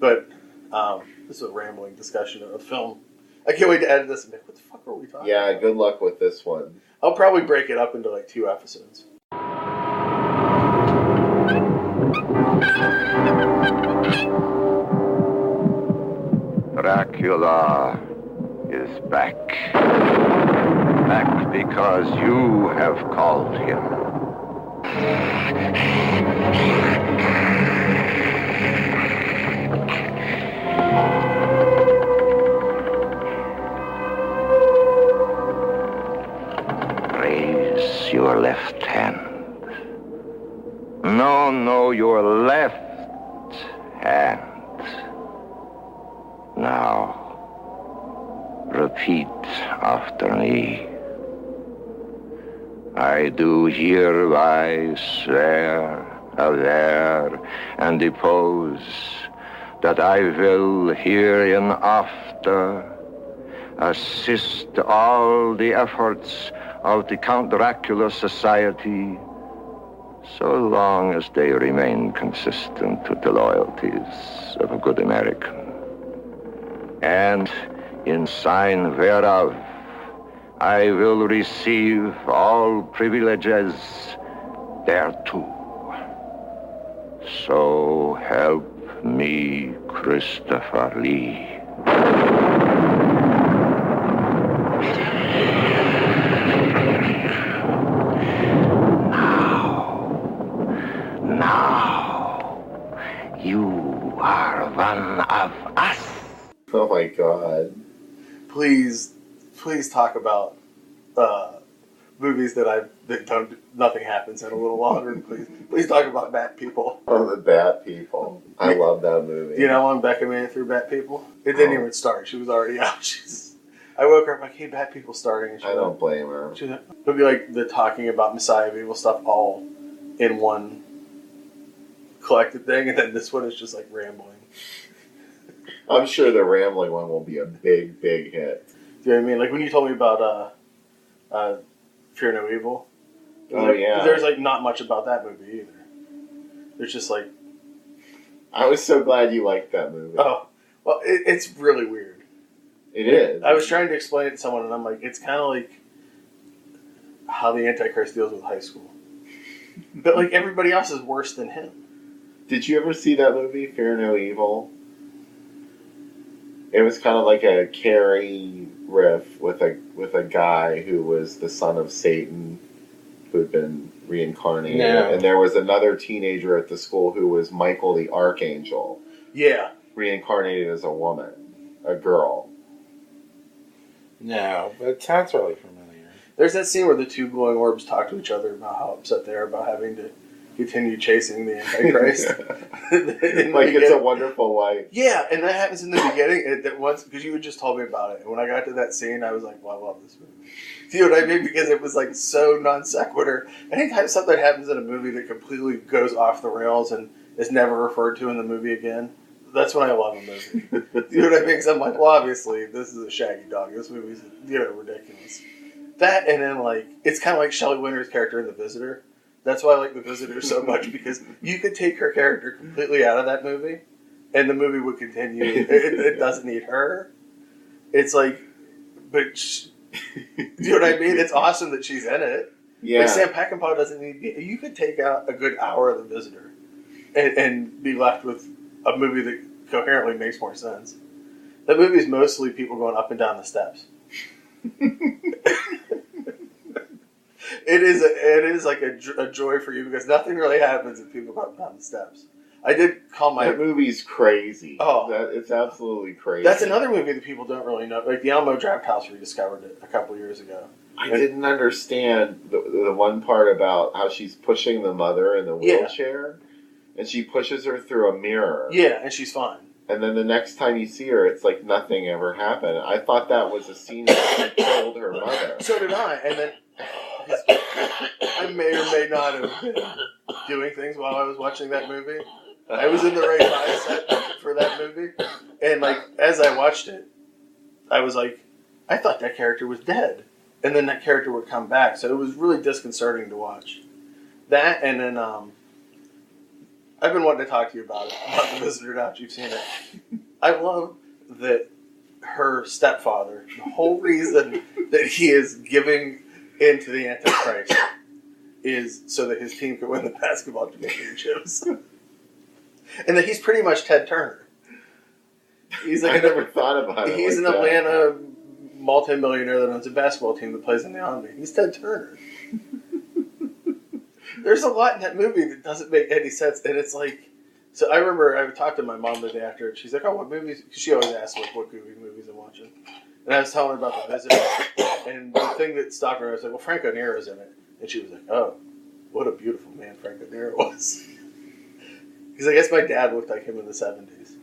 But this is a rambling discussion of a film. I can't wait to edit this and be like, what the fuck are we talking about? Yeah, good luck with this one. I'll probably break it up into like 2 episodes. Dracula is back. Back because you have called him. Raise your left hand. No, your left hand. Now, repeat after me. I do hereby swear, aver, and depose that I will hereinafter assist all the efforts of the Count Dracula Society so long as they remain consistent with the loyalties of a good American. And in sign whereof, I will receive all privileges thereto. So help me, Christopher Lee. Now, you are one of us. Oh my God. Please talk about movies that don't, nothing happens in a little longer. Please talk about Bat People. Oh, the Bat People. I love that movie. Do you know how long Becca made it through Bat People? It didn't even start. She was already out. I woke her up like, hey, Bat People starting. And I don't blame her. It'll be like the talking about Messiah of Evil stuff all in one collected thing, and then this one is just like rambling. I'm sure the rambling one will be a big, big hit. Do you know what I mean? Like when you told me about Fear No Evil. Yeah. There's like not much about that movie either. There's just like... I was so glad you liked that movie. Oh, well, it's really weird. It is. I was trying to explain it to someone, and I'm like, it's kind of like how the Antichrist deals with high school. But like everybody else is worse than him. Did you ever see that movie, Fear No Evil? It was kind of like a Carrie riff with a guy who was the son of Satan, who had been reincarnated. No. And there was another teenager at the school who was Michael the Archangel. Yeah. Reincarnated as a woman, a girl. No, but it sounds really familiar. There's that scene where the two glowing orbs talk to each other about how upset they are about having to continue chasing the Antichrist. Like It's a Wonderful Life. Yeah, and that happens in the beginning. That once, because you had just told me about it, and when I got to that scene, I was like, "Well, I love this movie." You know what I mean? Because it was like so non sequitur. Anytime something happens in a movie that completely goes off the rails and is never referred to in the movie again, that's when I love a movie. You know what I mean? Because I'm like, well, obviously, this is a shaggy dog. This movie's ridiculous. That, and then like it's kind of like Shelley Winter's character in The Visitor. That's why I like The Visitor so much, because you could take her character completely out of that movie, and the movie would continue. It doesn't need her. It's like, but do you know what I mean? It's awesome that she's in it. Yeah. Like Sam Peckinpah doesn't need. You could take out a good hour of The Visitor, and be left with a movie that coherently makes more sense. That movie is mostly people going up and down the steps. It is like a joy for you, because nothing really happens if people go up and down the steps. I did call my... That movie's crazy. Oh. It's absolutely crazy. That's another movie that people don't really know. Like the Alamo Drafthouse rediscovered it a couple years ago. I didn't understand the one part about how she's pushing the mother in the wheelchair, and she pushes her through a mirror. Yeah, and she's fine. And then the next time you see her, it's like nothing ever happened. I thought that was a scene where she killed her mother. So did I. And then I may or may not have been doing things while I was watching that movie. I was in the right mindset for that movie. And like as I watched it, I was like, I thought that character was dead. And then that character would come back. So it was really disconcerting to watch. That, and then I've been wanting to talk to you about The Visitor now that you've seen it. I love that her stepfather, the whole reason that he is giving into the Antichrist is so that his team can win the basketball championships. And that he's pretty much Ted Turner. He's like I never thought about it. He's like an that. Atlanta multimillionaire that owns a basketball team that plays in the Army. He's Ted Turner. There's a lot in that movie that doesn't make any sense, and it's like, so I remember I talked to my mom the day after, and she's like, "Oh, what movies?" Because she always asks like, what goofy movies I'm watching, and I was telling her about The Visitor, and the thing that stopped her, I was like, "Well, Franco Nero's in it," and she was like, "Oh, what a beautiful man Franco Nero was." Because I guess my dad looked like him in the '70s,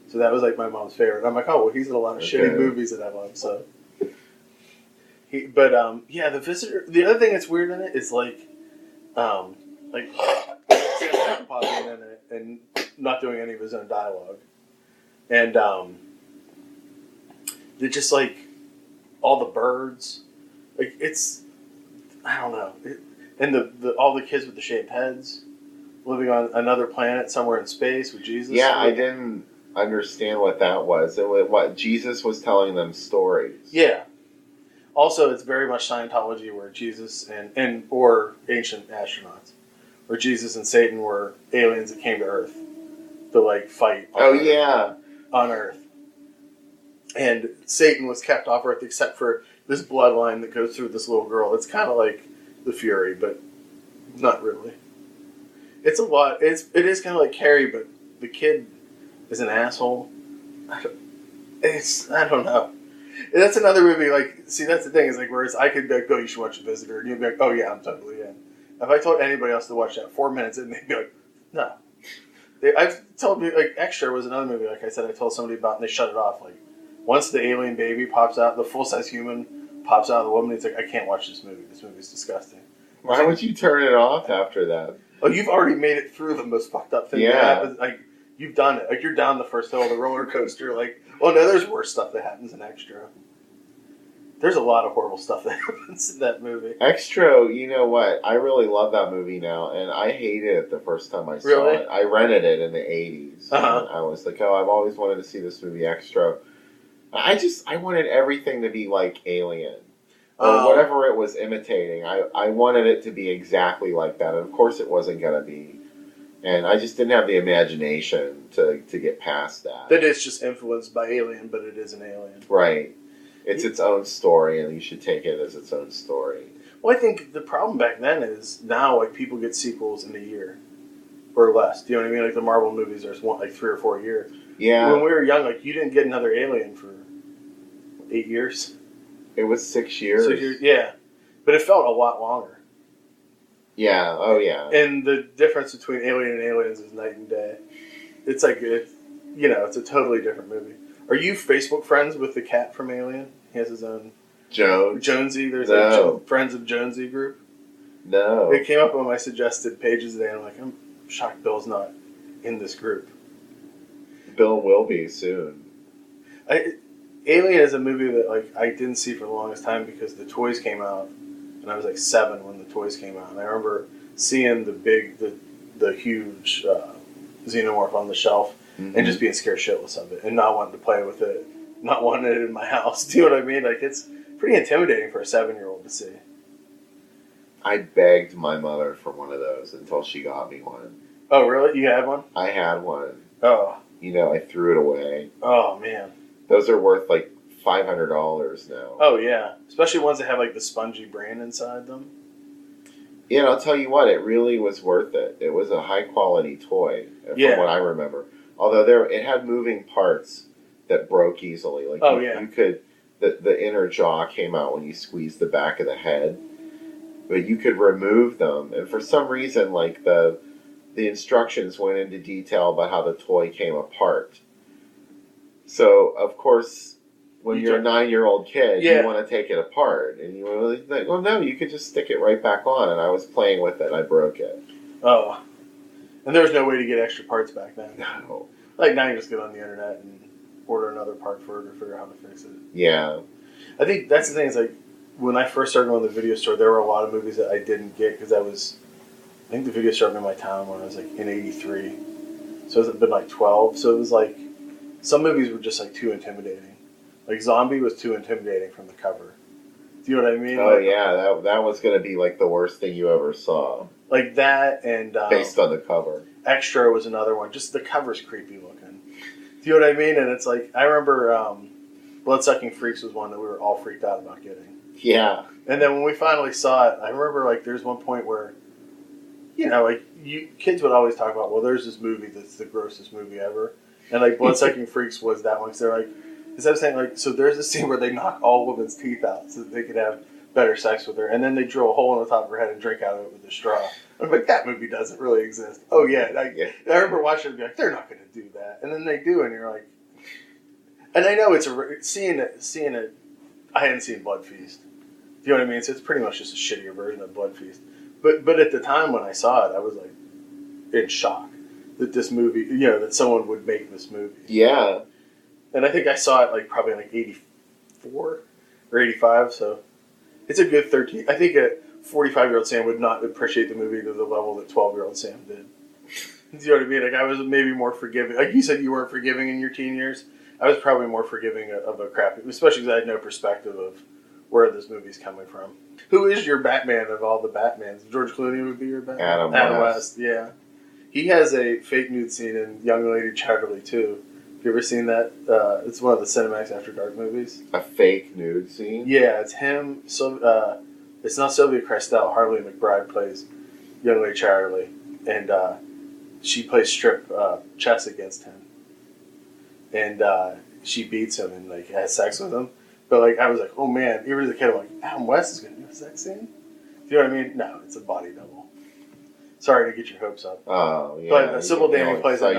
so that was like my mom's favorite. I'm like, "Oh, well, he's in a lot of shitty movies that I love." So, yeah, The Visitor. The other thing that's weird in it is like Sam Peckinpah being in it and not doing any of his own dialogue, and they're just like all the birds, like it's I don't know, and the all the kids with the shaved heads living on another planet somewhere in space with Jesus. Yeah, I didn't understand what that was. It was what Jesus was telling them stories. Yeah. Also, it's very much Scientology, where Jesus and or ancient astronauts, where Jesus and Satan were aliens that came to Earth to like fight. On Earth, and Satan was kept off Earth except for this bloodline that goes through this little girl. It's kind of like the Fury, but not really. It's a lot. It is kind of like Carrie, but the kid is an asshole. I don't know. And that's another movie, like, see, that's the thing, is like, whereas I could be like, oh, you should watch The Visitor, and you'd be like, oh yeah, I'm totally in. If I told anybody else to watch that 4 minutes, and they'd be like, no. I've told me, like, Extra was another movie, like I said, I told somebody about, and they shut it off, like, once the alien baby pops out, the full-size human pops out of the woman, it's like, I can't watch this movie's disgusting. Why would you turn it off after that? Oh, you've already made it through the most fucked up thing that happens, like, you've done it, like, you're down the first hill of the roller coaster, like, oh no, there's worse stuff that happens in Extra. There's a lot of horrible stuff that happens in that movie. Extra, you know what? I really love that movie now, and I hated it the first time I saw it. I rented it in the 80s. Uh-huh. I was like, oh, I've always wanted to see this movie, Extra. I wanted everything to be like Alien, or whatever it was imitating. I wanted it to be exactly like that, and of course it wasn't going to be. And I just didn't have the imagination to get past that. That is just influenced by Alien, but it is an alien. Right. It's its own story, and you should take it as its own story. Well, I think the problem back then is now, like, people get sequels in a year or less. Do you know what I mean? Like the Marvel movies, there's one like 3 or 4 a year. Yeah. When we were young, like, you didn't get another Alien for 8 years. It was 6 years. 6 years, yeah. But it felt a lot longer. Yeah. Oh, yeah. And the difference between Alien and Aliens is night and day. It's like it's a totally different movie. Are you Facebook friends with the cat from Alien? He has his own Jonesy. There's a Friends of Jonesy group. No. It came up on my suggested pages today, and I'm like, I'm shocked Bill's not in this group. Bill will be soon. Alien is a movie that like I didn't see for the longest time because the toys came out, and I was like 7 when the toys came out, and I remember seeing the huge xenomorph on the shelf and just being scared shitless of it and not wanting to play with it, not wanting it in my house. Do you know what I mean? Like, it's pretty intimidating for a 7-year-old to see. I begged my mother for one of those until she got me one. Oh, really? You had one? I had one. Oh. I threw it away. Oh, man. Those are worth like $500 now. Oh, yeah. Especially ones that have like the spongy brain inside them. Yeah, and I'll tell you what, it really was worth it. It was a high-quality toy, from what I remember. Although it had moving parts that broke easily. Like you could, the inner jaw came out when you squeezed the back of the head, but you could remove them. And for some reason, like the instructions went into detail about how the toy came apart. So of course, when you're a 9-year-old kid, you want to take it apart, and you were like, well, no, you could just stick it right back on. And I was playing with it, and I broke it. Oh. And there was no way to get extra parts back then. No. Like, now you just get on the internet and order another part for it or figure out how to fix it. Yeah. I think that's the thing, is like, when I first started going to the video store, there were a lot of movies that I didn't get because I was I think the video started in my town when I was like in '83, so it's been like 12. So it was like some movies were just like too intimidating. Like Zombie was too intimidating from the cover. Do you know what I mean? Oh like, yeah, that was going to be like the worst thing you ever saw. Like that, and based on the cover. Extra was another one. Just the cover's creepy looking. Do you know what I mean? And it's like I remember Bloodsucking Freaks was one that we were all freaked out about getting. Yeah. And then when we finally saw it, I remember like there's one point where, like kids would always talk about, well, there's this movie that's the grossest movie ever, and like Bloodsucking Freaks was that one. Because they're like, instead of saying like, so there's this scene where they knock all women's teeth out so that they could have better sex with her, and then they drill a hole in the top of her head and drink out of it with a straw. I'm like, that movie doesn't really exist. Oh yeah, I remember watching it and be like, they're not going to do that, and then they do, and you're like, and I know seeing it. I hadn't seen Blood Feast. Do you know what I mean? So it's pretty much just a shittier version of Blood Feast. But at the time when I saw it, I was like in shock that this movie, that someone would make this movie. Yeah. And I think I saw it like probably like 84 or 85, so it's a good 13. I think a 45-year-old Sam would not appreciate the movie to the level that 12-year-old Sam did. Do you know what I mean? Like I was maybe more forgiving. Like you said, you weren't forgiving in your teen years. I was probably more forgiving of a crappy, especially because I had no perspective of where this movie's coming from. Who is your Batman of all the Batmans? George Clooney would be your Batman? Adam West. Yeah. He has a fake nude scene in Young Lady Chatterley, too. Have you ever seen that? It's one of the Cinemax After Dark movies. A fake nude scene? Yeah, it's him. So it's not Sylvia Christel. Harley McBride plays Young Lady Chatterley. And she plays strip chess against him. And she beats him and like has sex with him. But like I was like, oh man, even as a kid, I'm like, Adam West is going to do a sex scene? Do you know what I mean? No, it's a body double. Sorry to get your hopes up. Oh yeah. But Sybil Danning plays a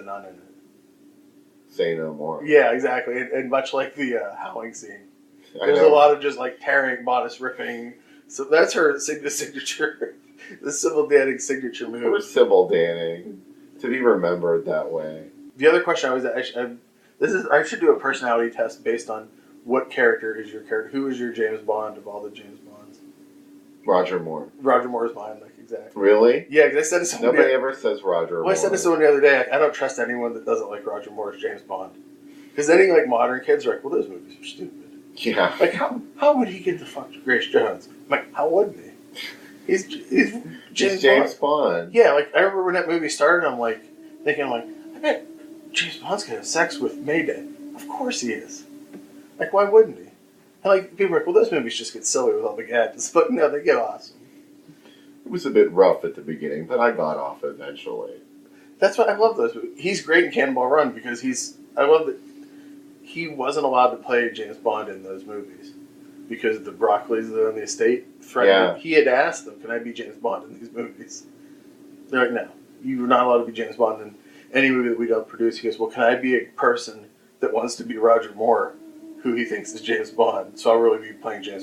nun in it. Say no more. Yeah, exactly. And much like the howling scene, there's a lot of just like tearing, bodice ripping. So that's her signature, the Sybil Danning signature move. Poor Sybil Danning, to be remembered that way. The other question I was I should do a personality test based on what character is your character. Who is your James Bond of all the James Bonds? Roger Moore. Roger Moore is mine, like exactly. Really? Yeah, because I said to someone. Nobody ever says Roger Moore. Well, I said to someone the other day, I don't trust anyone that doesn't like Roger Moore as James Bond. Because any like modern kids are like, well, those movies are stupid. Yeah. Like how would he get to fuck Grace Jones? I'm like, how wouldn't he? He's James Bond. Yeah, like I remember when that movie started, I'm like thinking, I bet James Bond's gonna have sex with Mayday. Of course he is. Like, why wouldn't he? And like people are like, well, those movies just get silly with all the gadgets, but no, they get awesome. It was a bit rough at the beginning, but I got off eventually. That's why I love those movies. He's great in Cannonball Run because I love that he wasn't allowed to play James Bond in those movies because the Broccoli's that are on the estate threatened him. He had asked them, can I be James Bond in these movies? They're like, no, you're not allowed to be James Bond in any movie that we don't produce. He goes, well, can I be a person that wants to be Roger Moore who he thinks is James Bond? So I'll really be playing James